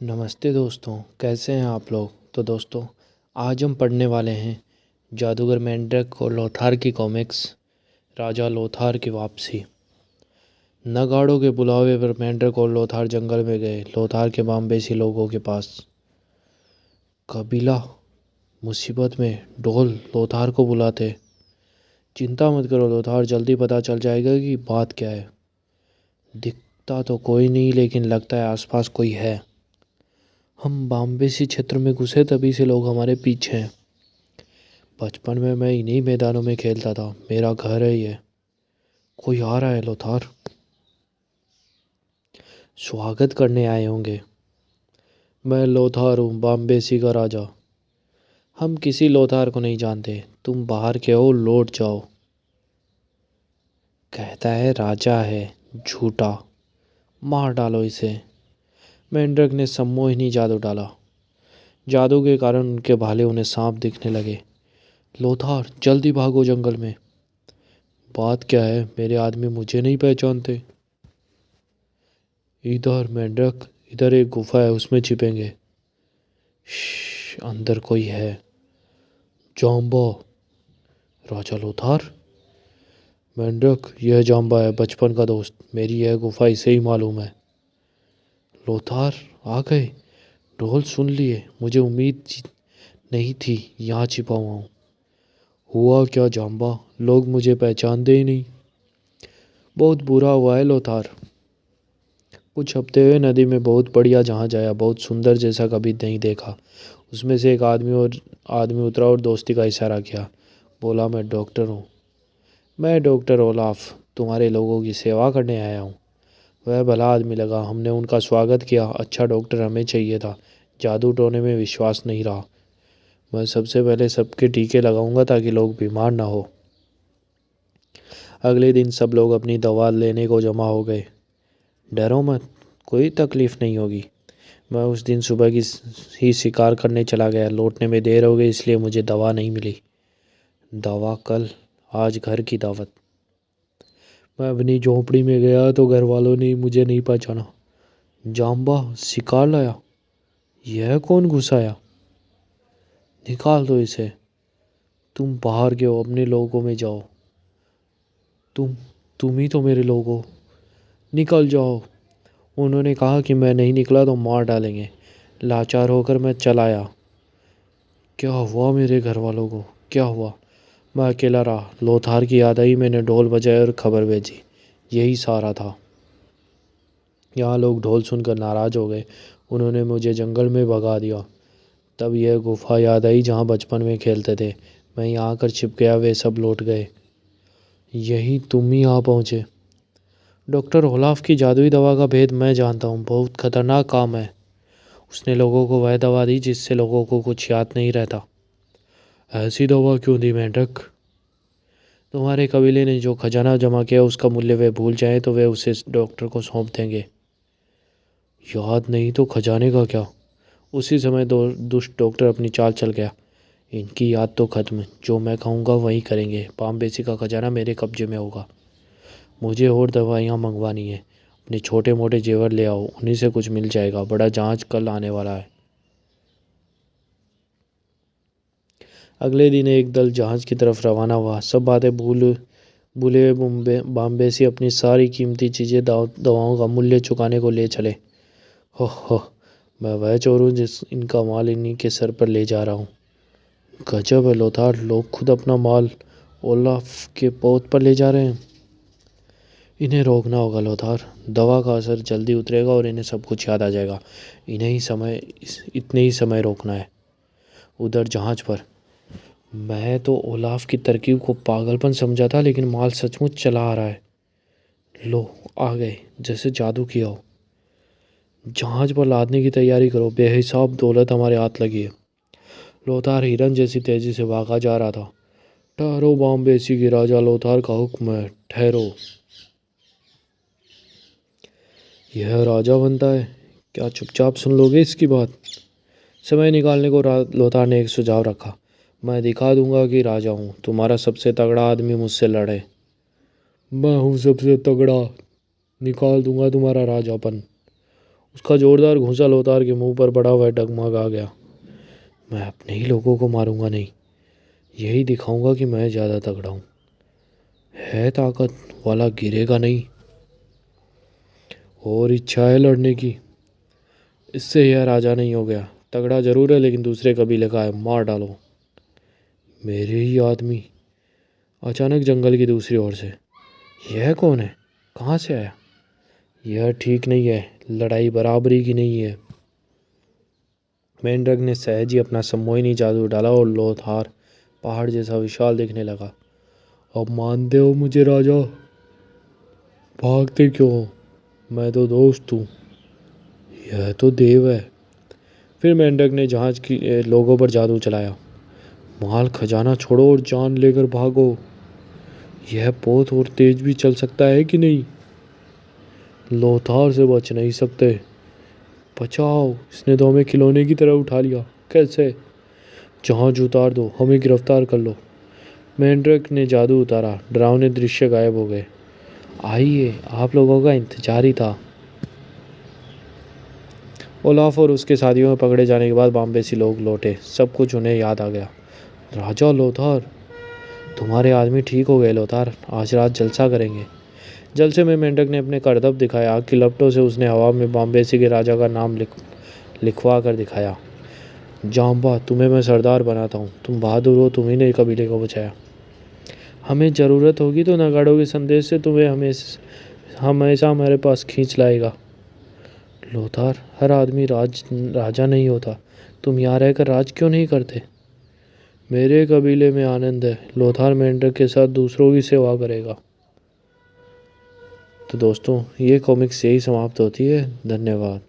नमस्ते दोस्तों, कैसे हैं आप लोग। तो दोस्तों, आज हम पढ़ने वाले हैं जादूगर मेंढक और लोथार की कॉमिक्स राजा लोथार की वापसी। नगाड़ों के बुलावे पर मेंढक और लोथार जंगल में गए। लोथार के बाम्बेसी लोगों के पास कबीला मुसीबत में ढोल लोथार को बुलाते। चिंता मत करो लोथार, जल्दी पता चल जाएगा कि बात क्या है। दिखता तो कोई नहीं, लेकिन लगता है आसपास कोई है। हम बाम्बेसी क्षेत्र में घुसे तभी से लोग हमारे पीछे हैं। बचपन में मैं इन्हीं मैदानों में खेलता था, मेरा घर है ये। कोई आ रहा है लोथार, स्वागत करने आए होंगे। मैं लोथार हूँ, बाम्बेसी का राजा। हम किसी लोथार को नहीं जानते, तुम बाहर के हो, लौट जाओ। कहता है राजा है, झूठा, मार डालो इसे। मेंढक ने सम्मोहिनी जादू डाला। जादू के कारण उनके भाले उन्हें सांप दिखने लगे। लोथार जल्दी भागो जंगल में। बात क्या है, मेरे आदमी मुझे नहीं पहचानते। इधर मेंढक, इधर एक गुफा है, उसमें छिपेंगे। अंदर कोई है। जाम्बा। राजा लोथार। मेंढक, यह जाम्बा है, बचपन का दोस्त। मेरी यह गुफा इसे ही मालूम है। लोथार आ गए, ढोल सुन लिए। मुझे उम्मीद नहीं थी यहाँ छिपा हुआ हूँ। हुआ क्या जाम्बा, लोग मुझे पहचानते ही नहीं। बहुत बुरा हुआ है लोथार। कुछ हफ्ते हुए, नदी में बहुत बढ़िया जहाज आया, बहुत सुंदर, जैसा कभी नहीं देखा। उसमें से एक आदमी उतरा और दोस्ती का इशारा किया। बोला, मैं डॉक्टर हूँ। मैं डॉक्टर ओलाफ तुम्हारे लोगों की सेवा करने आया हूँ। वह भला आदमी लगा। हमने उनका स्वागत किया। अच्छा डॉक्टर हमें चाहिए था। जादू टोने में विश्वास नहीं रहा। मैं सबसे पहले सबके टीके लगाऊंगा ताकि लोग बीमार ना हो। अगले दिन सब लोग अपनी दवा लेने को जमा हो गए। डरो मत, कोई तकलीफ नहीं होगी। मैं उस दिन सुबह की ही शिकार करने चला गया। लौटने में देर हो गई, इसलिए मुझे दवा नहीं मिली। दवा कल, आज घर की दावत। मैं अपनी झोंपड़ी में गया तो घर वालों ने मुझे नहीं पहचाना। जाम्बा शिकार लाया, यह कौन घुसाया? निकाल दो इसे। तुम बाहर के हो, अपने लोगों में जाओ। तुम तुम ही तो मेरे लोग हो, निकल जाओ। उन्होंने कहा कि मैं नहीं निकला तो मार डालेंगे। लाचार होकर मैं चला आया। क्या हुआ मेरे घर वालों को, क्या हुआ? मैं अकेला रहा। लोथार की याद आई, मैंने ढोल बजाए और खबर भेजी। यही सारा था। यहाँ लोग ढोल सुनकर नाराज हो गए। उन्होंने मुझे जंगल में भगा दिया। तब यह गुफा याद आई जहाँ बचपन में खेलते थे। मैं यहाँ आकर छिप गया, वे सब लौट गए। यही तुम ही यहाँ पहुँचे। डॉक्टर ओलाफ की जादुई दवा का भेद मैं जानता हूँ, बहुत खतरनाक काम है। उसने लोगों को वह दवा दी जिससे लोगों को कुछ याद नहीं रहता। ऐसी दवा क्यों दी मेंढक? तुम्हारे कबीले ने जो खजाना जमा किया उसका मूल्य वे भूल जाएं तो वे उसे डॉक्टर को सौंप देंगे। याद नहीं तो खजाने का क्या? उसी समय दो दुष्ट डॉक्टर अपनी चाल चल गया। इनकी याद तो खत्म, जो मैं कहूँगा वही करेंगे। बाम्बेसी का खजाना मेरे कब्जे में होगा। मुझे और दवाइयाँ मंगवानी है। अपने छोटे मोटे जेवर ले आओ, उन्हीं से कुछ मिल जाएगा। बड़ा जहाज कल आने वाला है। अगले दिन एक दल जहाज की तरफ रवाना हुआ। सब बातें भूले हुए बाम्बेसी अपनी सारी कीमती चीज़ें दवाओं का मूल्य चुकाने को ले चले। हो, मैं वह चोर हूँ जिस इनका माल इन्हीं के सर पर ले जा रहा हूँ। गजब है लोथार, लोग खुद अपना माल ओलाफ के पोत पर ले जा रहे हैं। इन्हें रोकना होगा लोथार। दवा का असर जल्दी उतरेगा और इन्हें सब कुछ याद आ जाएगा। इतने ही समय रोकना है। उधर जहाज पर मैं तो ओलाफ की तरकीब को पागलपन समझा था, लेकिन माल सचमुच चला आ रहा है। लो, आ गए, जैसे जादू किया हो। जहाज पर लादने की तैयारी करो, बेहिसाब दौलत हमारे हाथ लगी है। लोथार हिरन जैसी तेजी से भागा जा रहा था। ठहरो, बाम्बेसी के राजा लोथार का हुक्म है, ठहरो। यह राजा बनता है, क्या चुपचाप सुन लोगे इसकी बात? समय निकालने को लोथार ने एक सुझाव रखा। मैं दिखा दूंगा कि राजा हूँ। तुम्हारा सबसे तगड़ा आदमी मुझसे लड़े। मैं हूँ सबसे तगड़ा, निकाल दूंगा तुम्हारा राजापन। उसका जोरदार घूंसा लोथार के मुंह पर पड़ा हुआ डगमगा गया। मैं अपने ही लोगों को मारूंगा नहीं, यही दिखाऊंगा कि मैं ज़्यादा तगड़ा हूँ। है ताकत वाला गिरेगा नहीं। और इच्छा है लड़ने की, इससे यह राजा नहीं हो गया। तगड़ा जरूर है लेकिन दूसरे कबीले का है, मार डालो। मेरे ही आदमी। अचानक जंगल की दूसरी ओर से, यह कौन है, कहाँ से आया? यह ठीक नहीं है, लड़ाई बराबरी की नहीं है। मेंढक ने सहज ही अपना सम्मोहिनी जादू डाला और लोथार पहाड़ जैसा विशाल दिखने लगा। अब मानते हो मुझे राजा? भागते क्यों हो? मैं तो दोस्त हूँ। यह तो देव है। फिर मेंढक ने जहाज की लोगों पर जादू चलाया। माल खजाना छोड़ो और जान लेकर भागो। यह पोत और तेज भी चल सकता है कि नहीं? लोथार से बच नहीं सकते। बचाओ, इसने तो हमें खिलौने की तरह उठा लिया। कैसे? जहाज उतार दो, हमें गिरफ्तार कर लो। मेंढक ने जादू उतारा, डरावने दृश्य गायब हो गए। आइए, आप लोगों का इंतजार ही था। ओलाफ और उसके साथियों में पकड़े जाने के बाद बॉम्बे लोग लौटे। सब कुछ उन्हें याद आ गया। राजा लोथार, तुम्हारे आदमी ठीक हो गए लोथार, आज रात जलसा करेंगे। जलसे में मेंढक ने अपने करतब दिखाया। आग की लपटों से उसने हवा में बॉम्बे के राजा का नाम लिखवा कर दिखाया। जाम्बा, तुम्हें मैं सरदार बनाता हूँ। तुम बहादुर हो, तुम्ही ने कबीले को बचाया। हमें ज़रूरत होगी तो नगाड़ों के संदेश से तुम्हें हमेशा हमारे पास खींच लाएगा। लोथार, हर आदमी राजा नहीं होता। तुम यहाँ रहकर राज क्यों नहीं करते? मेरे कबीले में आनंद है। लोथार मेंढक के साथ दूसरों की सेवा करेगा। तो दोस्तों, ये कॉमिक्स यही समाप्त होती है। धन्यवाद।